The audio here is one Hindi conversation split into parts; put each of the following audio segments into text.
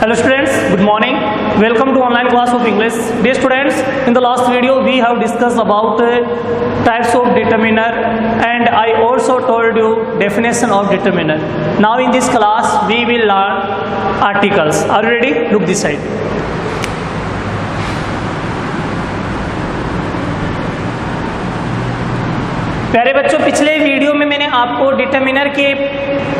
Hello students, good morning. Welcome to online class of English. Dear students, in the last video we have discussed about types of determiner and I also told you definition of determiner. Now in this class we will learn articles. Are you ready? Look this side. प्यारे बच्चों, पिछले वीडियो में मैंने आपको डिटरमिनर के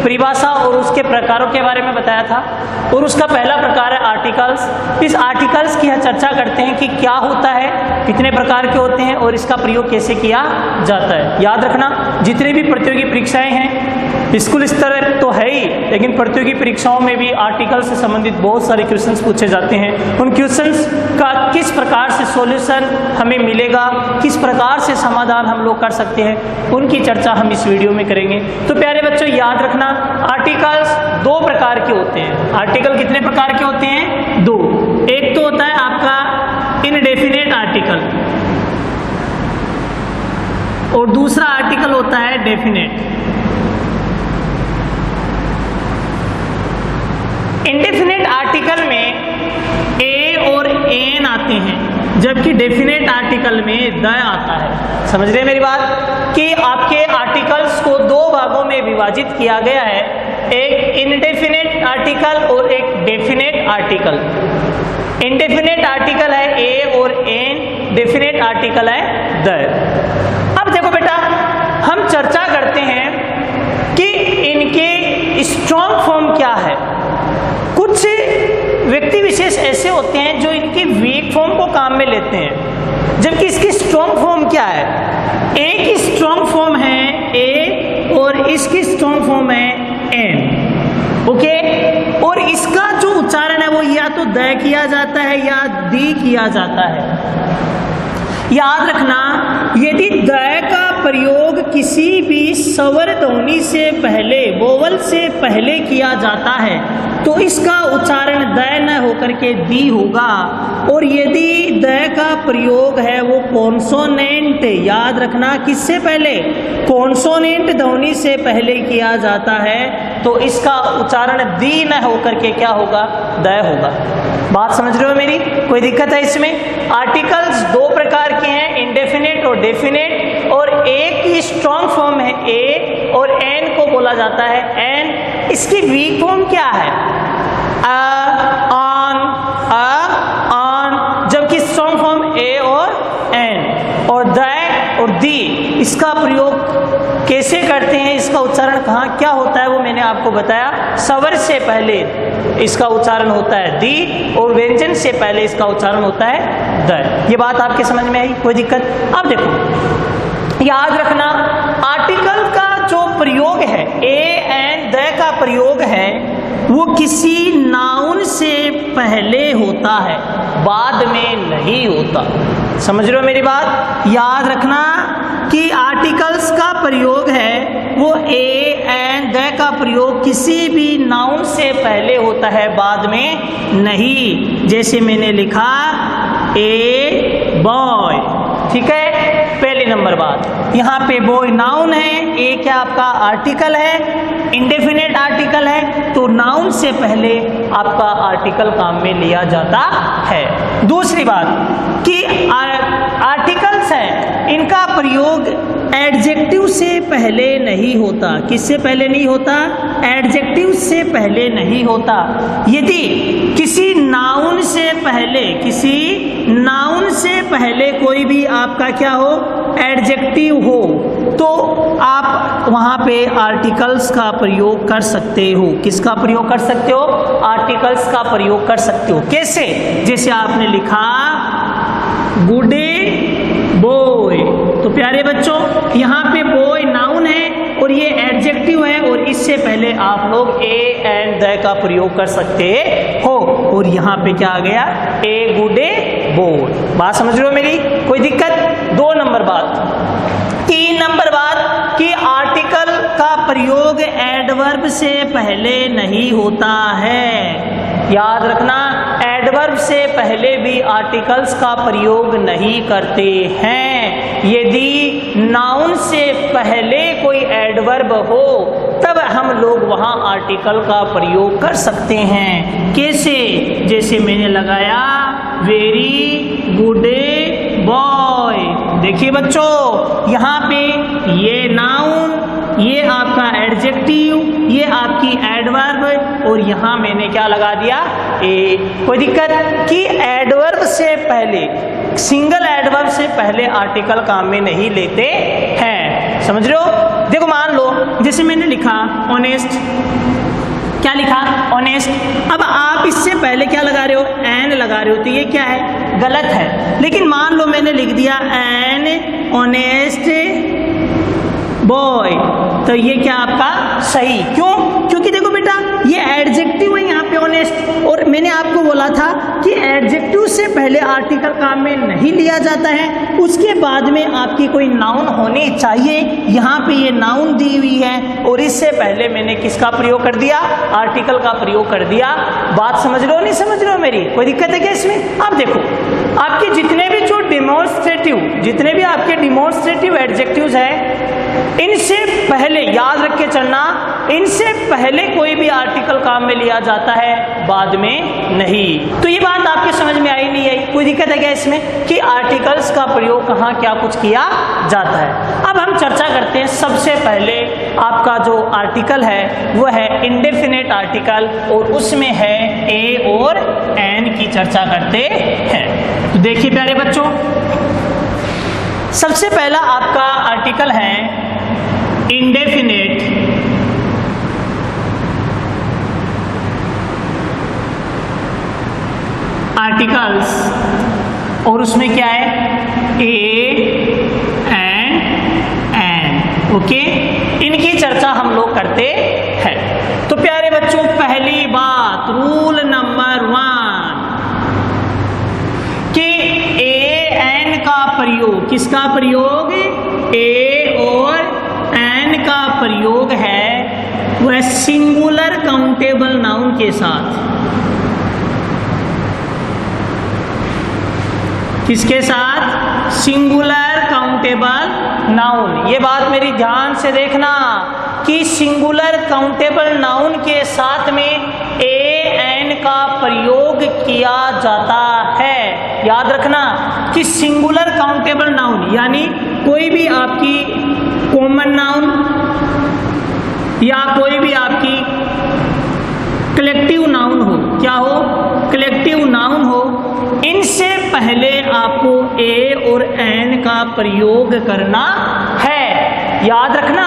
परिभाषा और उसके प्रकारों के बारे में बताया था और उसका पहला प्रकार है आर्टिकल्स। इस आर्टिकल्स की हम चर्चा करते हैं कि क्या होता है, कितने प्रकार के होते हैं और इसका प्रयोग कैसे किया जाता है। याद रखना, जितने भी प्रतियोगी परीक्षाएं हैं, स्कूल स्तर तो है ही, लेकिन प्रतियोगी परीक्षाओं में भी आर्टिकल से संबंधित बहुत सारे क्वेश्चंस पूछे जाते हैं। उन क्वेश्चंस का किस प्रकार से सॉल्यूशन हमें मिलेगा, किस प्रकार से समाधान हम लोग कर सकते हैं, उनकी चर्चा हम इस वीडियो में करेंगे। तो प्यारे बच्चों याद रखना, आर्टिकल्स दो प्रकार के होते हैं। आर्टिकल कितने प्रकार के होते हैं? दो। एक तो होता है आपका इनडेफिनेट आर्टिकल और दूसरा आर्टिकल होता है डेफिनेट। इंडेफिनेट आर्टिकल में ए और एन आते हैं, जबकि डेफिनेट आर्टिकल में द आता है। समझ रहे हैं मेरी बात कि आपके आर्टिकल्स को दो भागों में विभाजित किया गया है, एक इनडेफिनेट आर्टिकल और एक डेफिनेट आर्टिकल। इनडेफिनेट आर्टिकल है ए और एन, डेफिनेट आर्टिकल है द। अब देखो बेटा, हम चर्चा करते हैं कि इनके स्ट्रॉन्ग फॉर्म क्या है। कुछ व्यक्ति विशेष ऐसे होते हैं जो इनके वीक फॉर्म को काम में लेते हैं, जबकि इसकी स्ट्रॉन्ग फॉर्म क्या है? ए की स्ट्रॉन्ग फॉर्म है ए और इसकी स्ट्रॉन्ग फॉर्म है एन। ओके, और इसका जो उच्चारण है वो या तो द किया जाता है या दी किया जाता है। याद रखना, यदि द का प्रयोग किसी भी स्वर ध्वनि से पहले, वोवल से पहले किया जाता है तो इसका उच्चारण द न होकर के दी होगा, और यदि द का प्रयोग है वो कॉन्सोनेंट, याद रखना किससे पहले? कॉन्सोनेंट ध्वनि से पहले किया जाता है तो इसका उच्चारण दी न होकर के क्या होगा? द होगा। बात समझ रहे हो मेरी? कोई दिक्कत है इसमें? आर्टिकल्स दो प्रकार के हैं, इंडेफिनेट और डेफिनेट, और एक की स्ट्रॉन्ग फॉर्म है ए और एन को बोला जाता है एन। इसकी वीक फॉर्म क्या है? ऑन, जबकि स्ट्रॉन्ग फॉर्म ए और एन। और द और दी, इसका प्रयोग कैसे करते हैं, इसका उच्चारण कहाँ क्या होता है वो मैंने आपको बताया। स्वर से पहले इसका उच्चारण होता है दी और व्यंजन से पहले इसका उच्चारण होता है द। ये बात आपके समझ में आई? कोई दिक्कत? अब देखो, याद रखना, आर्टिकल का जो प्रयोग है, ए एंड द का प्रयोग है, वो किसी नाउन से पहले होता है, बाद में नहीं होता। समझ रहे हो मेरी बात? याद रखना कि आर्टिकल्स का प्रयोग है वो ए एंड द का प्रयोग किसी भी नाउन से पहले होता है, बाद में नहीं। जैसे मैंने लिखा ए बॉय, ठीक है। पहली नंबर बात, यहाँ पे बॉय नाउन है, ए क्या आपका आर्टिकल है, इंडेफिनेट आर्टिकल है, तो नाउन से पहले आपका आर्टिकल काम में लिया जाता है। दूसरी बात कि आर्टिकल्स हैं, इनका प्रयोग एडजेक्टिव से पहले नहीं होता। किससे पहले नहीं होता? एडजेक्टिव से पहले नहीं होता। यदि किसी नाउन से पहले, किसी नाउन से पहले कोई भी आपका क्या हो, एडजेक्टिव हो, तो आप वहाँ पे आर्टिकल्स का प्रयोग कर सकते हो। किसका प्रयोग कर सकते हो? आर्टिकल्स का प्रयोग कर सकते हो। कैसे? जैसे आपने लिखा गुड बॉय, तो प्यारे बच्चों यहाँ पे बॉय नाउन है और ये एडजेक्टिव है, और इससे पहले आप लोग ए एंड द का प्रयोग कर सकते हो, और यहाँ पे क्या आ गया? A good boy. बात समझ रहे हो मेरी? कोई दिक्कत? 2 नंबर बात। 3 नंबर बात कि आर्टिकल का प्रयोग एडवर्ब से पहले नहीं होता है। याद रखना, एडवर्ब से पहले भी आर्टिकल्स का प्रयोग नहीं करते हैं। यदि नाउन से पहले कोई एडवर्ब हो तब हम लोग वहाँ आर्टिकल का प्रयोग कर सकते हैं। कैसे? जैसे मैंने लगाया वेरी गुड बॉय। देखिए बच्चों, यहाँ पे ये नाउन, ये आपका एडजेक्टिव, ये आपकी एडवर्ब, और यहाँ मैंने क्या लगा दिया, ए। कोई दिक्कत कि एडवर्ब से पहले, सिंगल एडवर्ब से पहले आर्टिकल काम में नहीं लेते हैं, समझ रहे हो। देखो मान लो जैसे मैंने लिखा ऑनेस्ट, क्या लिखा, ऑनेस्ट। अब आप इससे पहले क्या लगा रहे हो, एन लगा रहे हो, तो ये क्या है, गलत है। लेकिन मान लो मैंने लिख दिया एन ऑनेस्ट बॉय, तो ये क्या आपका सही। क्यों? क्योंकि देखो बेटा, ये एडजेक्टिव है यहाँ पे ऑनेस्ट, और मैंने आपको बोला था कि एडजेक्टिव से पहले आर्टिकल काम में नहीं लिया जाता है, उसके बाद में आपकी कोई नाउन होनी चाहिए। यहाँ पे ये नाउन दी हुई है और इससे पहले मैंने किसका प्रयोग कर दिया, आर्टिकल का प्रयोग कर दिया। बात समझ रहे हो नहीं समझ रहे हो मेरी, कोई दिक्कत है क्या इसमें? अब देखो, आपके जितने भी जो डिमॉन्स्ट्रेटिव, जितने भी आपके डिमॉन्स्ट्रेटिव एडजेक्टिव्स हैं, इनसे पहले याद रख के चलना, इनसे पहले कोई भी आर्टिकल काम में लिया जाता है, बाद में नहीं। तो ये बात आपके समझ में आई नहीं आई? कोई दिक्कत है क्या इसमें कि आर्टिकल्स का प्रयोग कहाँ क्या कुछ किया जाता है? अब हम चर्चा करते हैं। सबसे पहले आपका जो आर्टिकल है वो है इंडेफिनेट आर्टिकल, और उसमें है ए और एन की चर्चा करते हैं। तो देखिए प्यारे बच्चों, सबसे पहला आपका आर्टिकल है इंडेफिनेट आर्टिकल्स, और उसमें क्या है, ए एंड एन। ओके, इनकी चर्चा हम लोग करते हैं। तो प्यारे बच्चों, पहली बात, रूल नंबर 1 कि ए एन का प्रयोग, किसका प्रयोग, ए और एन का प्रयोग है वह सिंगुलर काउंटेबल नाउन के साथ। किसके साथ? Singular countable noun. ये बात मेरी ध्यान से देखना कि सिंगुलर काउंटेबल नाउन के साथ में ए एन का प्रयोग किया जाता है। याद रखना कि सिंगुलर काउंटेबल नाउन यानी कोई भी आपकी कॉमन नाउन या कोई भी आपकी कलेक्टिव नाउन हो, क्या हो, कलेक्टिव नाउन हो, इनसे पहले आपको ए और एन का प्रयोग करना है। याद रखना,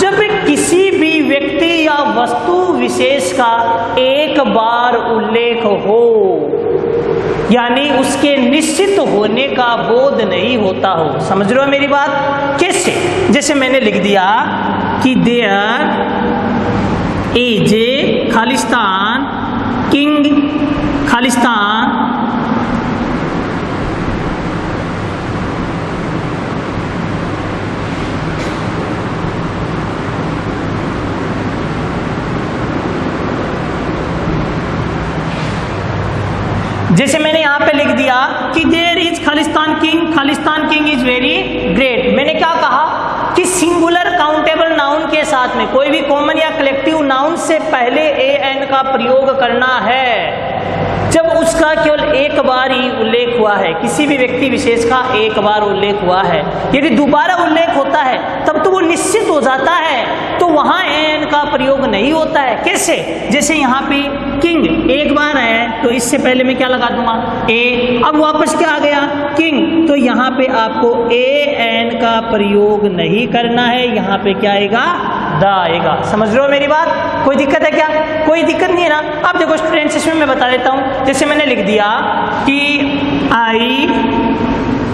जब किसी भी व्यक्ति या वस्तु विशेष का एक बार उल्लेख हो, यानी उसके निश्चित होने का बोध नहीं होता हो। समझ रहे हो मेरी बात? कैसे? जैसे मैंने लिख दिया कि there is Khalistan king, Khalistan जैसे मैंने यहाँ पे लिख दिया कि there is Khalistan king is very great. मैंने क्या कहा कि सिंगुलर काउंटेबल नाउन के साथ में कोई भी कॉमन या कलेक्टिव नाउन से पहले ए एन का प्रयोग करना है जब उसका केवल एक बार ही उल्लेख हुआ है, किसी भी व्यक्ति विशेष का एक बार उल्लेख हुआ है। यदि दोबारा उल्लेख होता है तब तो वो निश्चित हो जाता है, तो वहां ए एन का प्रयोग नहीं होता है। कैसे? जैसे यहाँ पे किंग एक बार है तो इससे पहले मैं क्या लगा दूंगा, ए। अब वापस क्या आ गया, किंग, तो यहाँ पे आपको ए एन का प्रयोग नहीं करना है, यहाँ पे क्या आएगा, द आएगा। समझ रहे हो मेरी बात? कोई दिक्कत है क्या? कोई दिक्कत नहीं है ना। अब देखो स्टूडेंट्स, इसमें मैं बता देता हूँ। जैसे मैंने लिख दिया कि आई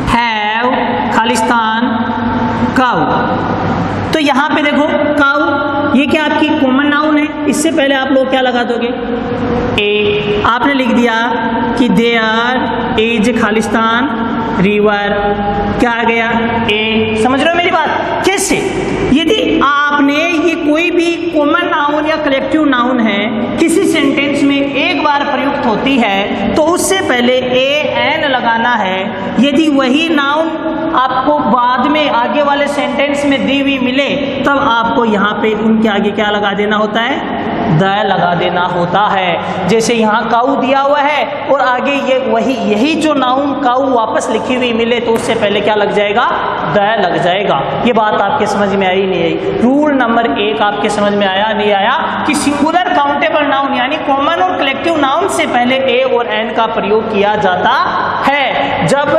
हैव खालिस्तान काउ, तो यहाँ पे देखो काउ, ये क्या आपकी कॉमन नाउन है, इससे पहले आप लोग क्या लगा दोगे, ए। आपने लिख दिया कि देयर इज खालिस्तान रिवर, क्या आ गया, ए। समझ रहे हो मेरी बात? कैसे? यदि आपने ये कोई भी कॉमन नाउन या कलेक्टिव नाउन है किसी सेंटेंस में एक बार प्रयुक्त होती है तो उससे पहले ए एन लगाना है। यदि वही नाउन आपको बाद में आगे वाले सेंटेंस में दी हुई मिले तब आपको यहाँ पे उनके आगे क्या लगा देना होता है, द लगा देना होता है। जैसे यहाँ काऊ दिया हुआ है और आगे ये यही जो नाउन काऊ वापस लिखी हुई मिले तो उससे पहले क्या लग जाएगा, द लग जाएगा। ये बात आपके समझ में आई नहीं आई? रूल नंबर 1 आपके समझ में आया नहीं आया कि सिंगुलर काउंटेबल नाउन यानी कॉमन और कलेक्टिव नाउन से पहले ए और एन का प्रयोग किया जाता है, जब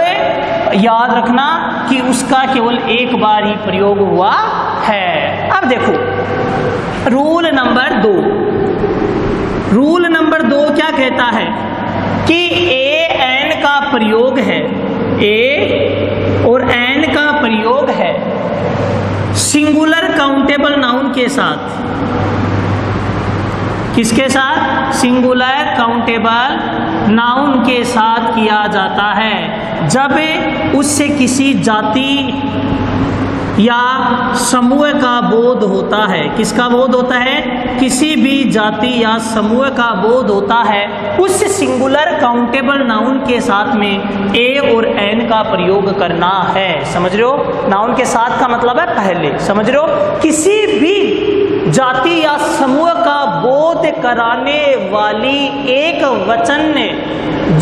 याद रखना कि उसका केवल एक बार ही प्रयोग हुआ है। अब देखो रूल नंबर 2, रूल नंबर 2 क्या कहता है कि ए एन का प्रयोग है, ए और एन का प्रयोग है सिंगुलर काउंटेबल नाउन के साथ। किसके साथ? सिंगुलर काउंटेबल नाउन के साथ किया जाता है जब उससे किसी जाति या समूह का बोध होता है। किसका बोध होता है? किसी भी जाति या समूह का बोध होता है, उस सिंगुलर काउंटेबल नाउन के साथ में ए और एन का प्रयोग करना है। समझ रहे हो? नाउन के साथ का मतलब है पहले, समझ रहे हो? किसी भी जाति या समूह का बोध कराने वाली एक वचन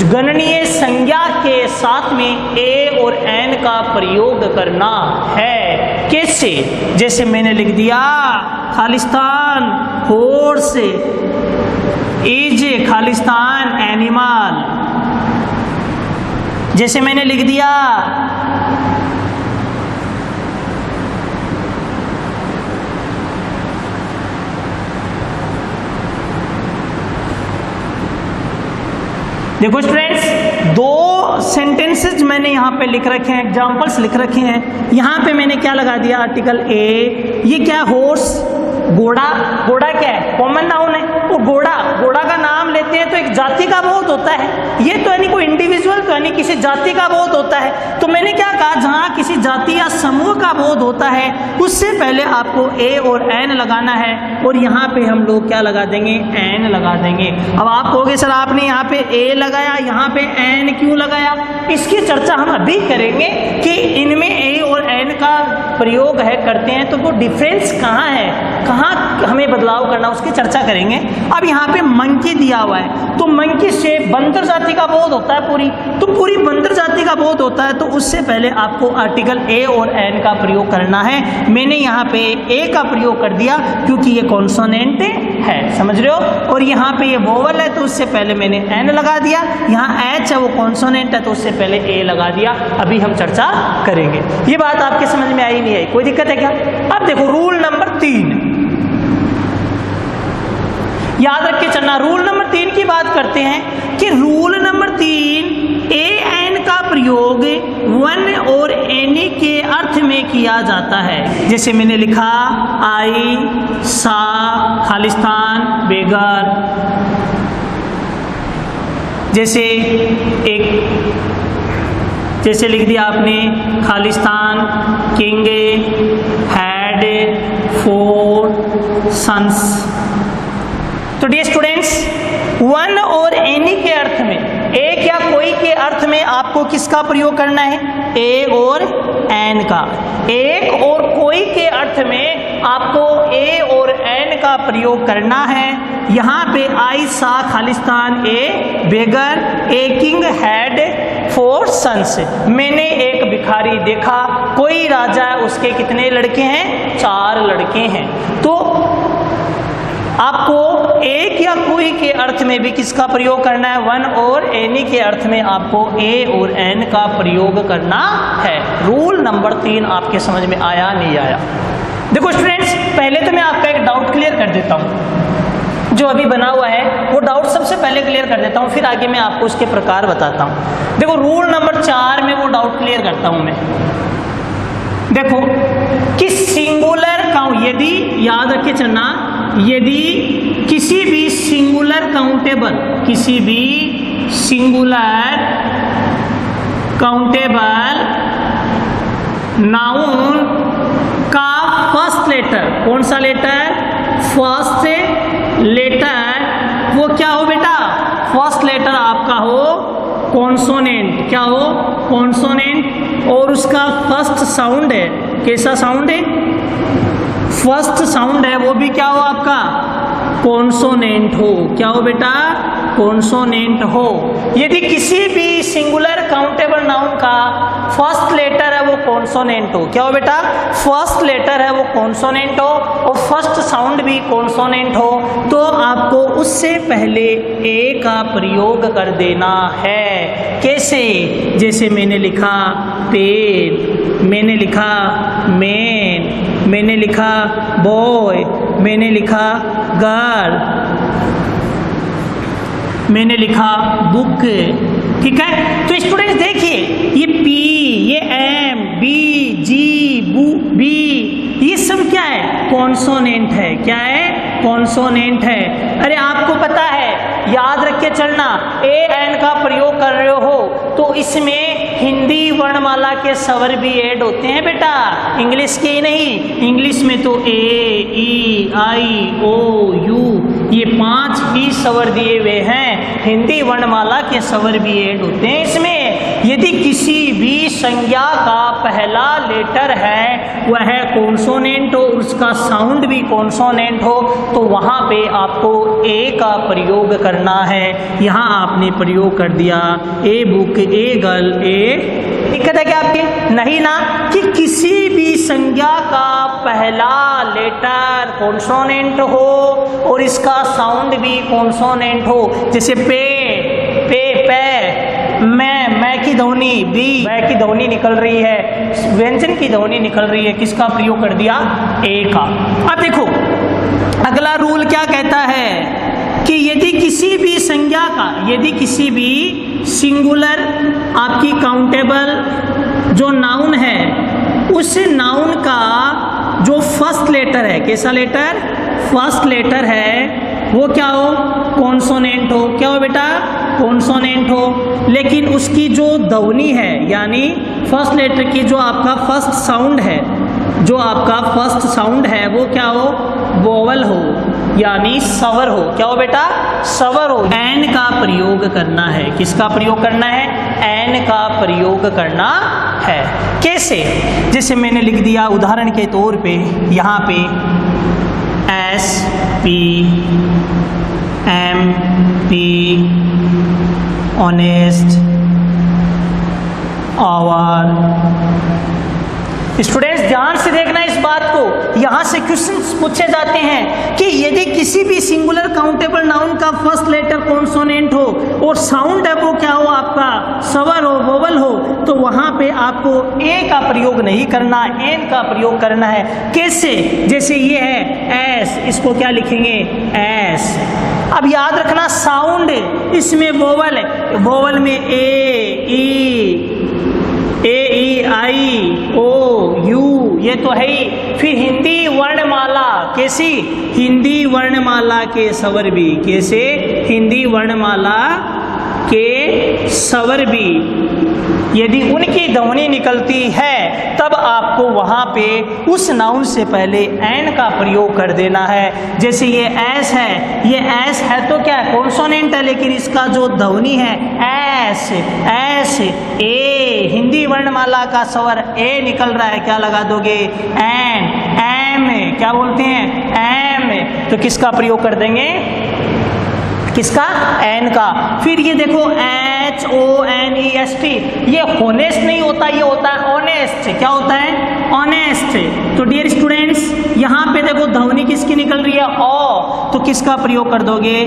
गणनीय संज्ञा के साथ में ए और एन का प्रयोग करना है। कैसे? जैसे मैंने लिख दिया Khalistan horse is Khalistan animal. जैसे मैंने लिख दिया देखो स्टूडेंट्स, 2 सेंटेंसेस मैंने यहाँ पे लिख रखे हैं, एग्जाम्पल्स लिख रखे हैं। यहाँ पे मैंने क्या लगा दिया? Article a. ये क्या? हॉर्स, घोड़ा। घोड़ा क्या है? कॉमन नाउन है। वो घोड़ा का नाम लेते हैं तो एक जाति का बोध होता है। ये तो यानी कोई इंडिविजुअल तो यानी किसी जाति का बोध होता है। तो मैंने क्या कहा, जहाँ किसी जाति या समूह का बोध होता है उससे पहले आपको ए और एन लगाना है, और यहाँ पे हम लोग क्या लगा देंगे? एन लगा देंगे। अब आप कहोगे सर आपने यहाँ पे ए लगाया, यहाँ पे एन क्यों लगाया? इसकी चर्चा हम अभी करेंगे कि इनमें ए और एन का प्रयोग है करते हैं तो वो डिफरेंस कहाँ है, कहाँ हमें बदलाव करना, उसकी चर्चा करेंगे। अब यहाँ पे मंकी दिया हुआ है, तो मंकी से बंदर जाति का बोध होता है पूरी, तो पूरी बंदर जाति का बोध होता है, तो उससे पहले आपको आर्टिकल ए और एन का प्रयोग करना है। मैंने यहाँ पे ए का प्रयोग कर दिया क्योंकि ये कॉन्सोनेंट है, समझ रहे हो? और यहाँ पे ये वोवल है तो उससे पहले मैंने एन लगा दिया। यहाँ एच है वो कॉन्सोनेंट है तो उससे पहले ए लगा दिया। अभी हम चर्चा करेंगे। ये बात आपके समझ में आई नहीं आई? कोई दिक्कत है क्या? अब देखो रूल नंबर 3 याद रख के चलना। रूल नंबर 3 की बात करते हैं कि रूल नंबर 3 ए एन का प्रयोग वन और एनी के अर्थ में किया जाता है। जैसे मैंने लिखा आई सा खालिस्तान बेगर। जैसे लिख दिया आपने खालिस्तान किंग हैड 4 सन्स। तो डियर स्टूडेंट्स, वन और एनी के अर्थ में, एक या कोई के अर्थ में आपको किसका प्रयोग करना है? ए और एन का। एक और कोई के अर्थ में आपको ए और एन का प्रयोग करना है। यहाँ पे आई सा खालिस्तान ए बेगर ए किंग हैड 4 सन्स। मैंने एक भिखारी देखा, कोई राजा है, उसके कितने लड़के हैं? 4 लड़के हैं। तो आपको एक या कोई के अर्थ में भी किसका प्रयोग करना है? वन और एनी के अर्थ में आपको ए और एन का प्रयोग करना है। रूल नंबर 3 आपके समझ में आया नहीं आया? देखो स्टूडेंट्स, पहले तो मैं आपका एक डाउट क्लियर कर देता हूँ। जो अभी बना हुआ है वो डाउट सबसे पहले क्लियर कर देता हूँ, फिर आगे मैं आपको उसके प्रकार बताता हूँ। देखो रूल नंबर 4 में वो डाउट क्लियर करता हूँ मैं। देखो कि सिंगुलर काउंट, यदि याद रख के चलना, यदि किसी भी सिंगुलर काउंटेबल नाउन का फर्स्ट लेटर, कौन सा लेटर? फर्स्ट लेटर वो क्या हो बेटा? फर्स्ट लेटर आपका हो कॉन्सोनेंट। क्या हो? कॉन्सोनेंट। और उसका फर्स्ट साउंड है, कैसा साउंड है? फर्स्ट साउंड है वो भी क्या हो आपका? कॉन्सोनेंट हो। क्या हो बेटा? कॉन्सोनेंट हो। यदि किसी भी सिंगुलर काउंटेबल नाउन का फर्स्ट लेटर है वो कॉन्सोनेंट हो। क्या हो बेटा? फर्स्ट लेटर है वो कॉन्सोनेंट हो और फर्स्ट साउंड भी कॉन्सोनेंट हो, तो आपको उससे पहले ए का प्रयोग कर देना है। कैसे? जैसे मैंने लिखा पेन, मैंने लिखा मैन, मैंने लिखा बॉय, मैंने लिखा गर्ल, मैंने लिखा बुक। ठीक है, तो स्टूडेंट्स देखिए ये पी, ये एम, बी, जी, बी, ये सब क्या है? कॉन्सोनेंट है। क्या है? कॉन्सोनेंट है। अरे आपको पता है, याद रख के चलना, ए एन का प्रयोग कर रहे हो तो इसमें हिंदी वर्णमाला के स्वर भी ऐड होते हैं बेटा, इंग्लिश के नहीं। इंग्लिश में तो ए, ई, आई, ओ, यू, ये 5 ही स्वर दिए हुए हैं। हिंदी वर्णमाला के स्वर भी ऐड होते हैं इसमें। यदि किसी भी संज्ञा का पहला लेटर है वह कॉन्सोनेंट हो, उसका साउंड भी कॉन्सोनेंट हो, तो वहाँ पे आपको ए का प्रयोग करना है। यहाँ आपने प्रयोग कर दिया ए बुक, ए गर्ल, ए। दिक्कत है क्या आपके? नहीं ना, कि किसी भी संज्ञा का पहला लेटर कॉन्सोनेंट हो और इसका साउंड भी कॉन्सोनेंट हो। जैसे पे, मैं की ध्वनि, बी, बै की ध्वनि निकल रही है, व्यंजन की ध्वनि निकल रही है, किसका प्रयोग कर दिया? ए का। अब देखो अगला रूल क्या कहता है कि यदि किसी भी संज्ञा का, यदि किसी भी सिंगुलर आपकी काउंटेबल जो नाउन है, उस नाउन का जो फर्स्ट लेटर है, कैसा लेटर? फर्स्ट लेटर है, वो क्या हो? कॉन्सोनेंट हो। क्या हो बेटा? कॉन्सोनेंट हो। लेकिन उसकी जो ध्वनि है, यानी फर्स्ट लेटर की जो आपका फर्स्ट साउंड है, जो आपका फर्स्ट साउंड है वो क्या हो? वोवल हो, यानी स्वर हो। क्या हो बेटा? स्वर हो। एन का प्रयोग करना है। किसका प्रयोग करना है? एन का प्रयोग करना है। कैसे? जैसे मैंने लिख दिया उदाहरण के तौर पे, यहाँ पे S P M P, honest, hour. Students ध्यान से देखना इस बात को, यहाँ से क्वेश्चंस पूछे जाते हैं कि यदि किसी भी सिंगुलर काउंटेबल नाउन का फर्स्ट लेटर कॉन्सोनेंट हो और साउंड है वो क्या हो? आपका स्वर हो, वोवल हो, तो वहाँ पे आपको ए का प्रयोग नहीं करना, एन का प्रयोग करना है। कैसे? जैसे ये है एस, इसको क्या लिखेंगे? एस। अब याद रखना साउंड इसमें वोवल है, वोवल में ए, आई, ओ, यू, ये तो है ही। फिर हिंदी वर्णमाला, कैसी? हिंदी वर्णमाला के स्वर भी, कैसे? हिंदी वर्णमाला के स्वर भी यदि उनकी ध्वनि निकलती है तब आपको वहाँ पे उस नाउन से पहले एन का प्रयोग कर देना है। जैसे ये एस है, ये एस है तो क्या है? कॉन्सोनेंट है, लेकिन इसका जो ध्वनि है एस, एस, ए, हिंदी वर्णमाला का स्वर ए निकल रहा है, क्या लगा दोगे? एन, एम, क्या बोलते हैं? एम, तो किसका प्रयोग कर देंगे? किसका? एन का। फिर ये देखो HONEST, ये होनेस्ट नहीं होता, ये होता है ऑनेस्ट। क्या होता है? ऑनेस्ट। तो डियर स्टूडेंट्स यहाँ पे देखो ध्वनि किसकी निकल रही है? ओ, तो किसका प्रयोग कर दोगे?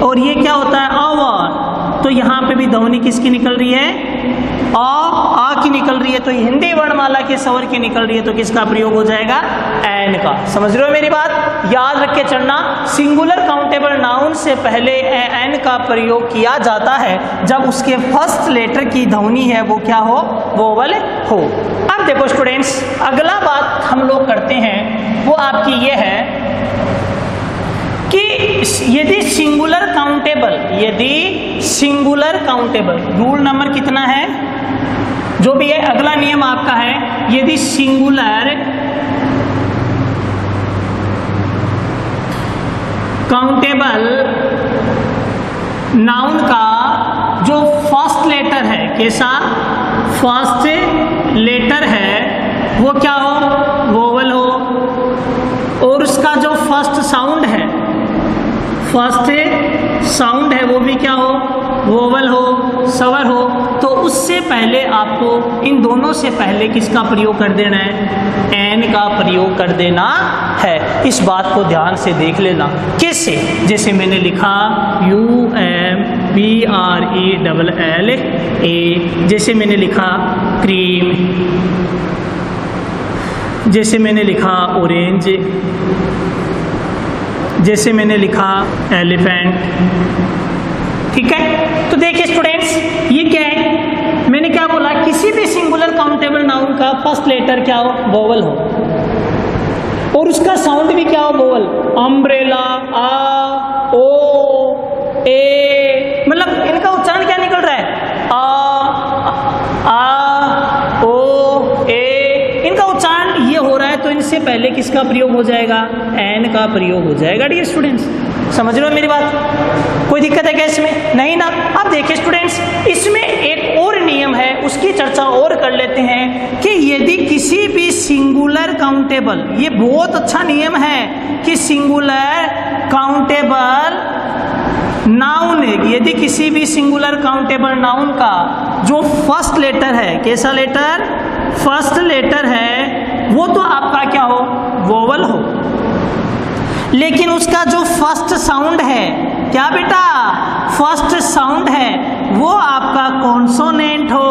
और ये क्या होता है? अवर, तो यहाँ पे भी ध्वनि किसकी निकल रही है? आ की निकल रही है, तो हिंदी वर्णमाला के स्वर की निकल रही है, तो किसका प्रयोग हो जाएगा? एन का। समझ रहे हो मेरी बात? याद रख के चलना, सिंगुलर काउंटेबल नाउन से पहले एन का प्रयोग किया जाता है जब उसके फर्स्ट लेटर की ध्वनि है वो क्या हो? वोवल हो। अब देखो स्टूडेंट्स, अगला बात हम लोग करते हैं वो आपकी ये है कि यदि सिंगुलर काउंटेबल, यदि सिंगुलर काउंटेबल, रूल नंबर कितना है? जो भी है, अगला नियम आपका है, यदि सिंगुलर काउंटेबल नाउन का जो फर्स्ट लेटर है, कैसा? फर्स्ट लेटर है वो क्या हो? वोवल हो, और उसका जो फर्स्ट साउंड है फर्स्ट साउंड है वो भी क्या हो, वोवल हो, स्वर हो, तो उससे पहले आपको इन दोनों से पहले किसका प्रयोग कर देना है, एन का प्रयोग कर देना है। इस बात को ध्यान से देख लेना। कैसे? जैसे मैंने लिखा UMPRELLA, जैसे मैंने लिखा क्रीम, जैसे मैंने लिखा ऑरेंज, जैसे मैंने लिखा एलिफेंट। ठीक है, तो देखिए स्टूडेंट्स, ये क्या है, मैंने क्या बोला, किसी भी सिंगुलर काउंटेबल नाउन का फर्स्ट लेटर क्या हो, वोवल हो, और उसका साउंड भी क्या हो, वोवल। अम्ब्रेला, आ, ओ, ए, मतलब इनका उच्चारण क्या निकल रहा है, आ, ओ, ए, इनका उच्चारण ये हो रहा है, तो इनसे पहले किसका प्रयोग हो जाएगा, एन का प्रयोग हो जाएगा। डियर स्टूडेंट्स, समझ रहे हो मेरी बात? कोई दिक्कत है क्या इसमें? नहीं ना। अब देखिए स्टूडेंट्स, इसमें एक और नियम है, उसकी चर्चा और कर लेते हैं कि यदि किसी भी सिंगुलर काउंटेबल, ये बहुत अच्छा नियम है कि सिंगुलर काउंटेबल नाउन, यदि किसी भी सिंगुलर काउंटेबल नाउन का जो फर्स्ट लेटर है, कैसा लेटर, फर्स्ट लेटर है, वो तो आपका क्या हो, वोवल हो, लेकिन उसका जो फर्स्ट साउंड है, क्या बेटा, फर्स्ट साउंड है, वो आपका कॉन्सोनेंट हो,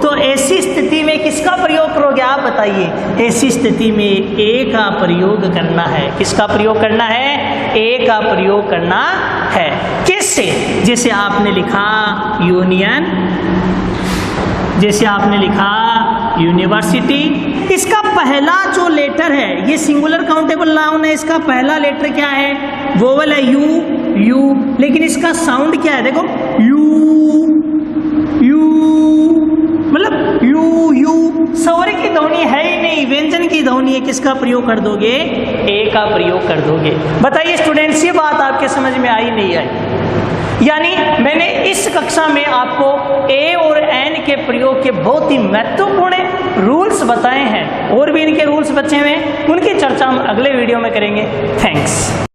तो ऐसी स्थिति में किसका प्रयोग करोगे आप बताइए? ऐसी स्थिति में ए का प्रयोग करना है। किसका प्रयोग करना है? ए का प्रयोग करना है। कैसे? जैसे आपने लिखा यूनियन, जैसे आपने लिखा यूनिवर्सिटी, इसका पहला जो लेटर है, ये सिंगुलर काउंटेबल नाउन है, इसका पहला लेटर क्या है, वोवल है, यू, यू, लेकिन इसका साउंड क्या है, देखो यू, यू, मतलब यू, यू, स्वर की ध्वनि है ही नहीं, व्यंजन की ध्वनि है, किसका प्रयोग कर दोगे, ए का प्रयोग कर दोगे। बताइए स्टूडेंट्स, ये बात आपके समझ में आई नहीं आई? यानी मैंने इस कक्षा में आपको ए और एन के प्रयोग के बहुत ही महत्वपूर्ण रूल्स बताए हैं, और भी इनके रूल्स बचे हुए हैं, उनकी चर्चा हम अगले वीडियो में करेंगे। थैंक्स।